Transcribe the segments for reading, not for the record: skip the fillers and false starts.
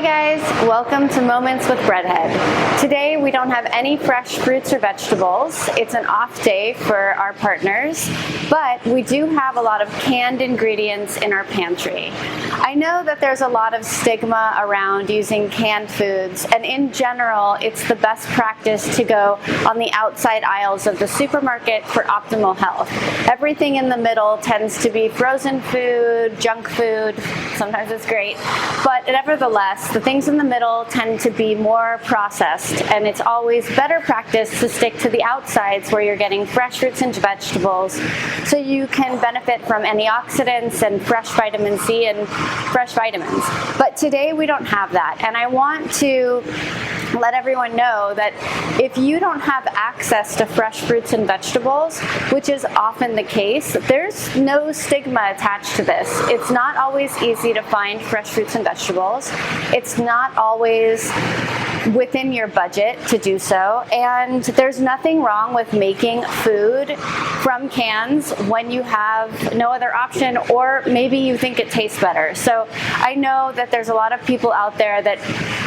Hi guys, welcome to Moments with Breadhead. Today we don't have any fresh fruits or vegetables. It's an off day for our partners, but we do have a lot of canned ingredients in our pantry. I know that there's a lot of stigma around using canned foods, and in general it's the best practice to go on the outside aisles of the supermarket for optimal health. Everything in the middle tends to be frozen food, junk food, sometimes it's great, but nevertheless, the things in the middle tend to be more processed, and it's always better practice to stick to the outsides where you're getting fresh fruits and vegetables so you can benefit from antioxidants and fresh vitamin C and fresh vitamins. But today we don't have that, and I want to let everyone know that if you don't have access to fresh fruits and vegetables, which is often the case, there's no stigma attached to this. It's not always easy to find fresh fruits and vegetables. It's not always within your budget to do so, and there's nothing wrong with making food from cans when you have no other option, or maybe you think it tastes better. So I know that there's a lot of people out there that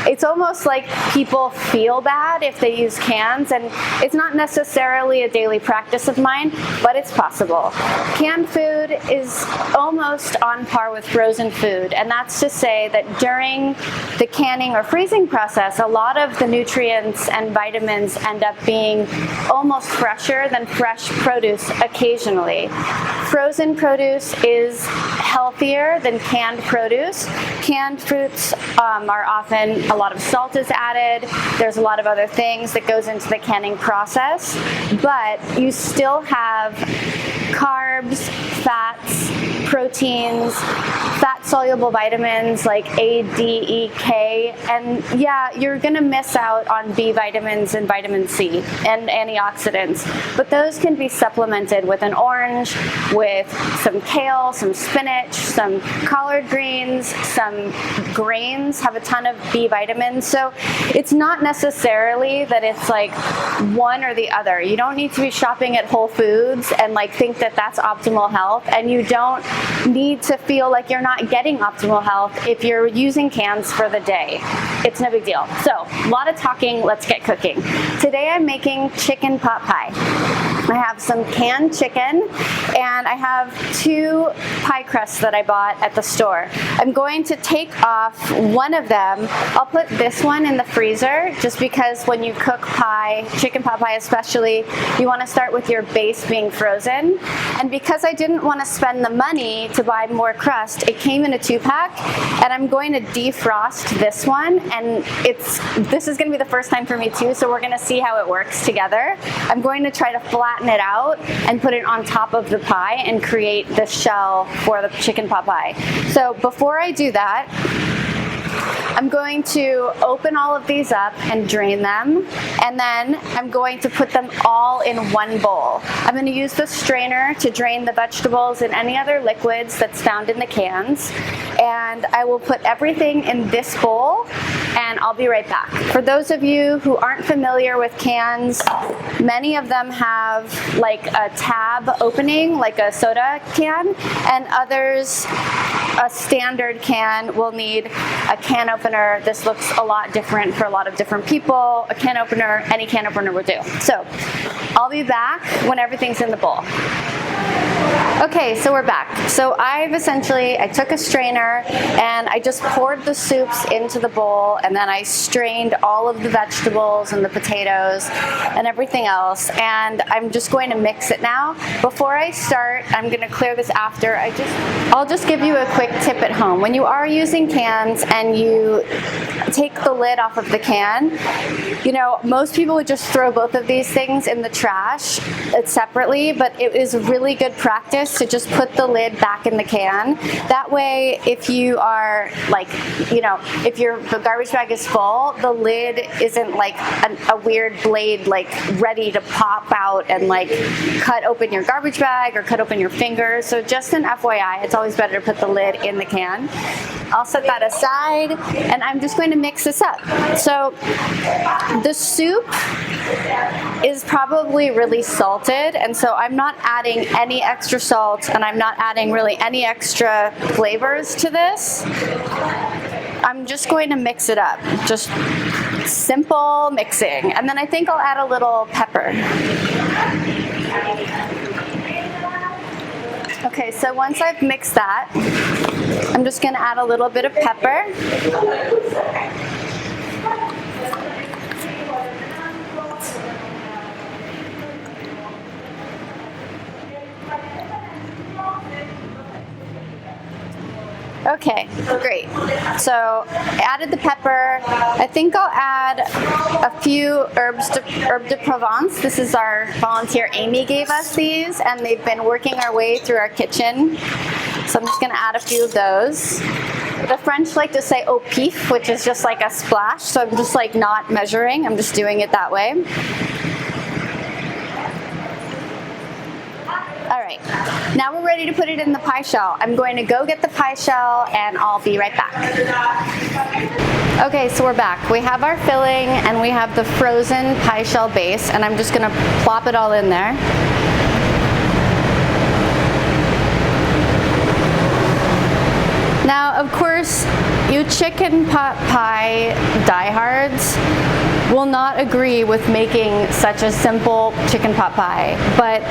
it's almost like people feel bad if they use cans, and it's not necessarily a daily practice of mine, but it's possible. Canned food is almost on par with frozen food, and that's to say that during the canning or freezing process, a lot of the nutrients and vitamins end up being almost fresher than fresh produce occasionally. Frozen produce is healthier than canned produce. Canned fruits are often, a lot of salt is added. There's a lot of other things that goes into the canning process, but you still have carbs, fats, proteins, fat-soluble vitamins like A, D, E, K, and yeah, you're gonna miss out on B vitamins and vitamin C and antioxidants, but those can be supplemented with an orange, with some kale, some spinach, some collard greens, some grains have a ton of B vitamins, so it's not necessarily that it's like one or the other. You don't need to be shopping at Whole Foods and like think that that's optimal health, and you don't need to feel like you're not getting optimal health if you're using cans for the day. It's no big deal. So, a lot of talking, let's get cooking. Today I'm making chicken pot pie. I have some canned chicken, and I have 2 pie crusts that I bought at the store. I'm going to take off one of them. I'll put this one in the freezer just because when you cook pie, chicken pot pie especially, you want to start with your base being frozen. And because I didn't want to spend the money to buy more crust, it came in a 2-pack, and I'm going to defrost this one, and this is going to be the first time for me too, so we're going to see how it works together. I'm going to try to flatten it out and put it on top of the pie and create the shell for the chicken pot pie. So before I do that, I'm going to open all of these up and drain them, and then I'm going to put them all in one bowl. I'm going to use the strainer to drain the vegetables and any other liquids that's found in the cans, and I will put everything in this bowl, and I'll be right back. For those of you who aren't familiar with cans, many of them have like a tab opening, like a soda can, and others, a standard can will need a can opener. This looks a lot different for a lot of different people. A can opener, any can opener will do. So I'll be back when everything's in the bowl. Okay, so we're back. So I took a strainer and I just poured the soups into the bowl, and then I strained all of the vegetables and the potatoes and everything else, and I'm just going to mix it now. Before I start, I'm going to clear this after. I'll just give you a quick tip at home. When you are using cans and you take the lid off of the can, you know, most people would just throw both of these things in the trash separately, but it is really good practice to just put the lid back in the can. That way, if you are like, you know, if your garbage bag is full, the lid isn't like a weird blade like ready to pop out and like cut open your garbage bag or cut open your fingers. So just an FYI, it's always better to put the lid in the can. I'll set that aside, and I'm just going to mix this up. So the soup is probably really salted, and so I'm not adding any extra salt, and I'm not adding really any extra flavors to this. I'm just going to mix it up. Just simple mixing. And then I think I'll add a little pepper. Okay, so once I've mixed that, I'm just going to add a little bit of pepper. Okay, great. So I added the pepper. I think I'll add a few herbes de Provence. This is our volunteer Amy gave us these, and they've been working our way through our kitchen. So I'm just going to add a few of those. The French like to say au pif, which is just like a splash. So I'm just like not measuring. I'm just doing it that way. All right, now we're ready to put it in the pie shell. I'm going to go get the pie shell and I'll be right back. Okay, so we're back. We have our filling and we have the frozen pie shell base, and I'm just gonna plop it all in there. Now, of course, you chicken pot pie diehards will not agree with making such a simple chicken pot pie, but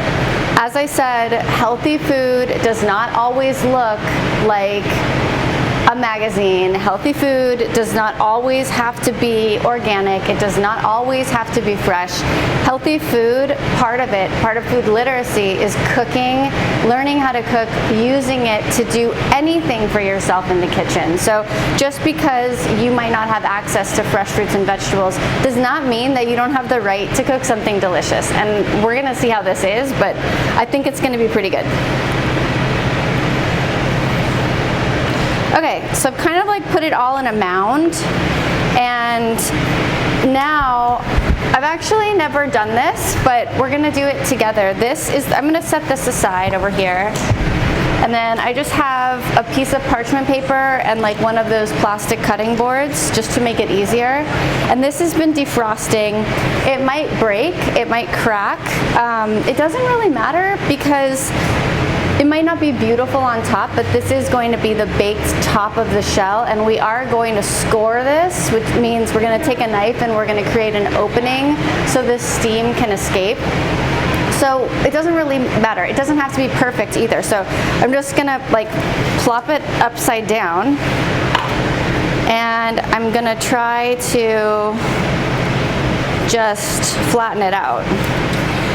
as I said, healthy food does not always look like a magazine. Healthy food does not always have to be organic. It does not always have to be fresh. Healthy food, part of food literacy is cooking, learning how to cook, using it to do anything for yourself in the kitchen. So just because you might not have access to fresh fruits and vegetables does not mean that you don't have the right to cook something delicious. And we're gonna see how this is, but I think it's gonna be pretty good. Okay, so I've kind of like put it all in a mound, and now I've actually never done this, but we're gonna do it together. I'm gonna set this aside over here, and then I just have a piece of parchment paper and like one of those plastic cutting boards just to make it easier. And this has been defrosting. It might break, it might crack. It doesn't really matter because it might not be beautiful on top, but this is going to be the baked top of the shell, and we are going to score this, which means we're going to take a knife and we're going to create an opening so the steam can escape. So it doesn't really matter. It doesn't have to be perfect either. So I'm just going to like plop it upside down, and I'm going to try to just flatten it out.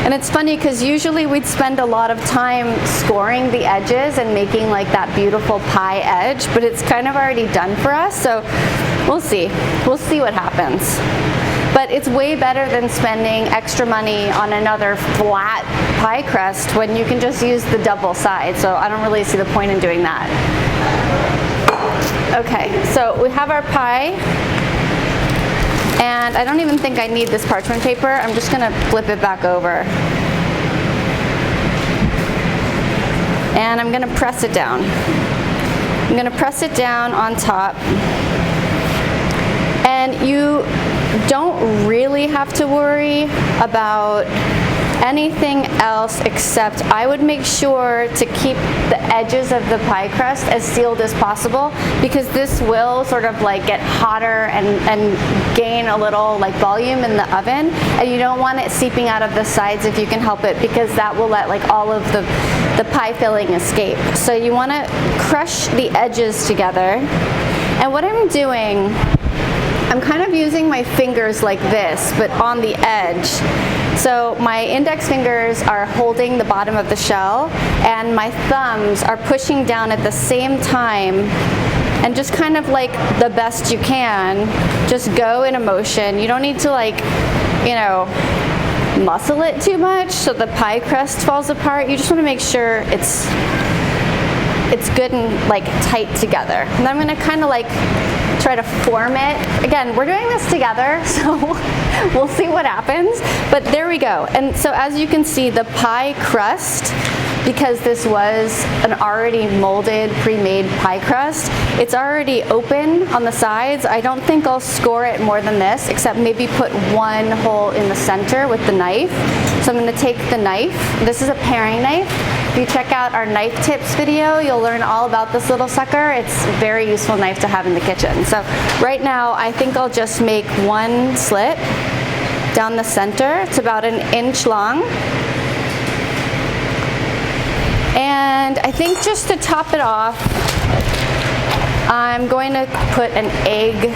And it's funny because usually we'd spend a lot of time scoring the edges and making like that beautiful pie edge, but it's kind of already done for us, so we'll see. We'll see what happens. But it's way better than spending extra money on another flat pie crust when you can just use the double side, so I don't really see the point in doing that. Okay, so we have our pie. And I don't even think I need this parchment paper. I'm just gonna flip it back over. And I'm gonna press it down. I'm gonna press it down on top. And you don't really have to worry about anything else, except I would make sure to keep the edges of the pie crust as sealed as possible, because this will sort of like get hotter and gain a little like volume in the oven, and you don't want it seeping out of the sides if you can help it, because that will let like all of the pie filling escape. So you want to crush the edges together. And what I'm doing, I'm kind of using my fingers like this, but on the edge. So my index fingers are holding the bottom of the shell, and my thumbs are pushing down at the same time, and just kind of like the best you can, just go in a motion. You don't need to like, you know, muscle it too much so the pie crust falls apart. You just want to make sure it's good and like tight together. And I'm going to kind of like try to form it. Again, we're doing this together, so we'll see what happens. But there we go. And so as you can see, the pie crust because this was an already molded, pre-made pie crust, it's already open on the sides. I don't think I'll score it more than this, except maybe put one hole in the center with the knife. So I'm going to take the knife. This is a paring knife. If you check out our knife tips video, you'll learn all about this little sucker. It's a very useful knife to have in the kitchen. So right now, I think I'll just make one slit down the center. It's about 1 inch long. And I think just to top it off, I'm going to put an egg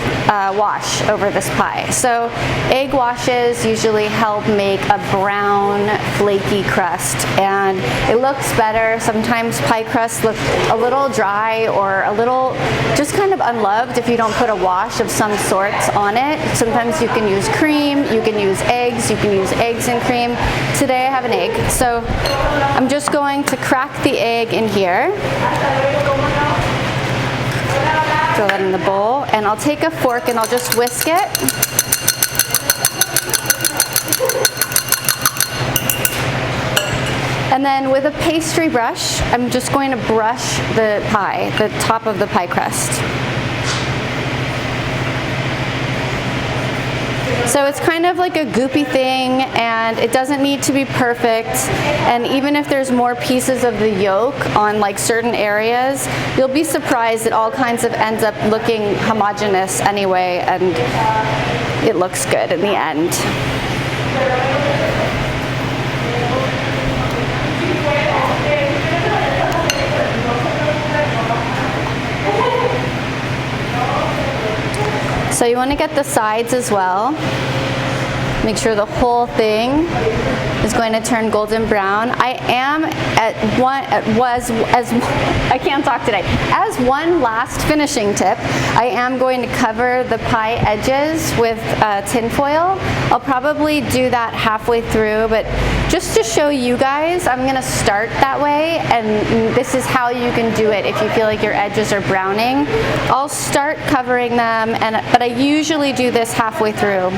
wash over this pie. So egg washes usually help make a brown, flaky crust, and it looks better. Sometimes pie crusts look a little dry or a little just kind of unloved if you don't put a wash of some sorts on it. Sometimes you can use cream, you can use eggs, you can use eggs and cream. Today I have an egg, so I'm just going to crack the egg in here. Throw that in the bowl, and I'll take a fork and I'll just whisk it. And then with a pastry brush, I'm just going to brush the pie, the top of the pie crust. So it's kind of like a goopy thing, and it doesn't need to be perfect. And even if there's more pieces of the yolk on like certain areas, you'll be surprised it all kinds of ends up looking homogeneous anyway, and it looks good in the end. So you want to get the sides as well. Make sure the whole thing is going to turn golden brown. I can't talk today. As one last finishing tip, I am going to cover the pie edges with tin foil. I'll probably do that halfway through, but just to show you guys, I'm going to start that way, and this is how you can do it if you feel like your edges are browning. I'll start covering them, but I usually do this halfway through,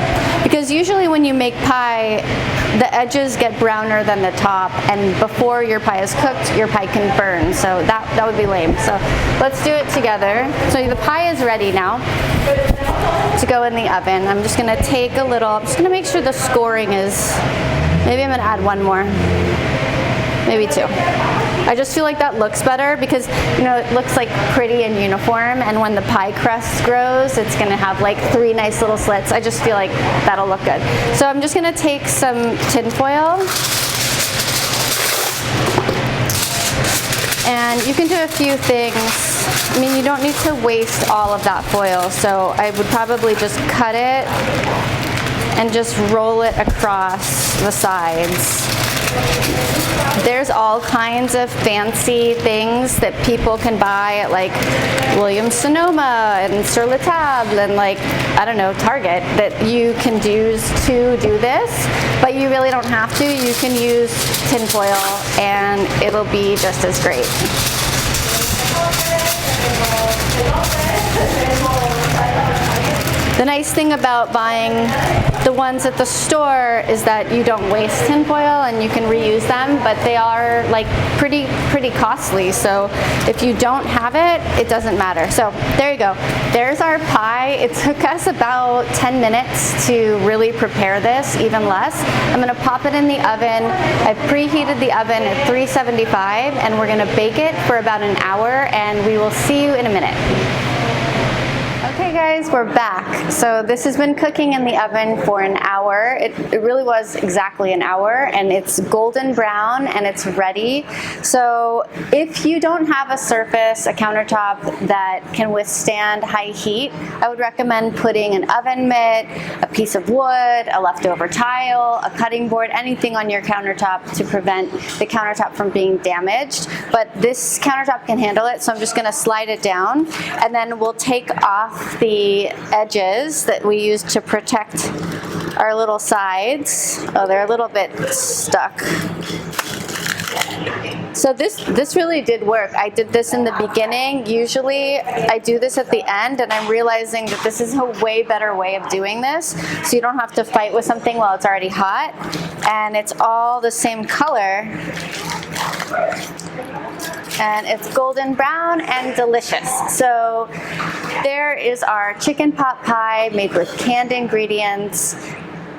because usually when you make pie, the edges get browner than the top, and before your pie is cooked, your pie can burn, so that would be lame. So let's do it together. So the pie is ready now to go in the oven. I'm just going to take a little, I'm just going to make sure the scoring is, maybe I'm going to add one more, maybe two. I just feel like that looks better because, you know, it looks like pretty and uniform, and when the pie crust grows, it's going to have like 3 nice little slits. I just feel like that'll look good. So I'm just going to take some tin foil, and you can do a few things. I mean, you don't need to waste all of that foil, so I would probably just cut it and just roll it across the sides. There's all kinds of fancy things that people can buy at like Williams-Sonoma and Sur La Table and like, I don't know, Target, that you can use to do this, but you really don't have to. You can use tin foil and it'll be just as great. The nice thing about buying the ones at the store is that you don't waste tin foil and you can reuse them, but they are like pretty costly. So if you don't have it, it doesn't matter. So there you go. There's our pie. It took us about 10 minutes to really prepare this, even less. I'm going to pop it in the oven. I've preheated the oven at 375, and we're going to bake it for about an hour, and we will see you in a minute. Okay guys, we're back. So this has been cooking in the oven for an hour. It really was exactly an hour, and it's golden brown and it's ready. So if you don't have a surface, a countertop that can withstand high heat, I would recommend putting an oven mitt, a piece of wood, a leftover tile, a cutting board, anything on your countertop to prevent the countertop from being damaged. But this countertop can handle it, so I'm just going to slide it down, and then we'll take off the edges that we use to protect our little sides. Oh, they're a little bit stuck. So this really did work. I did this in the beginning. Usually I do this at the end, and I'm realizing that this is a way better way of doing this. So you don't have to fight with something while it's already hot, and it's all the same color. And it's golden brown and delicious. So there is our chicken pot pie made with canned ingredients.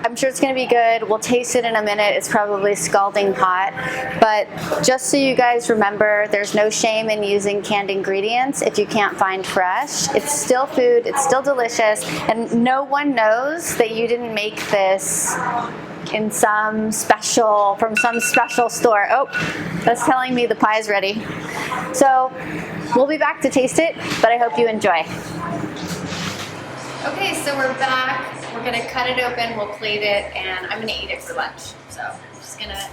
I'm sure it's going to be good. We'll taste it in a minute. It's probably scalding hot. But just so you guys remember, there's no shame in using canned ingredients if you can't find fresh. It's still food. It's still delicious. And no one knows that you didn't make this in from some special store. Oh, that's telling me the pie's ready. So we'll be back to taste it, but I hope you enjoy. Okay, so we're back. We're gonna cut it open, we'll plate it, and I'm gonna eat it for lunch. So I'm just gonna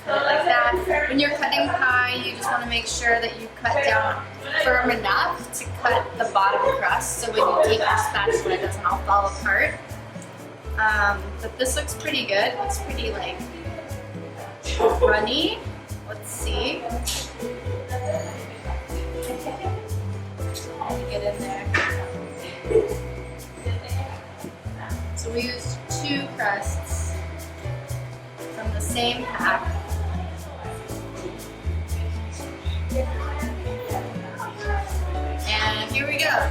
cut it like that. When you're cutting pie, you just wanna make sure that you cut down firm enough to cut the bottom crust, so when you take your spatula, it doesn't all fall apart. But this looks pretty good. It looks pretty like runny. Let's see. Get in there. So we used 2 crusts from the same pack. And here we go.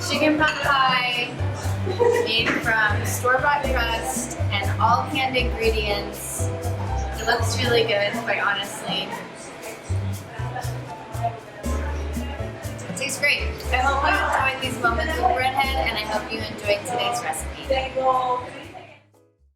Chicken pot pie made from store-bought crust and all canned ingredients. It looks really good, quite honestly. It tastes great. I hope you enjoyed these moments with Redhead, and I hope you enjoyed today's recipe.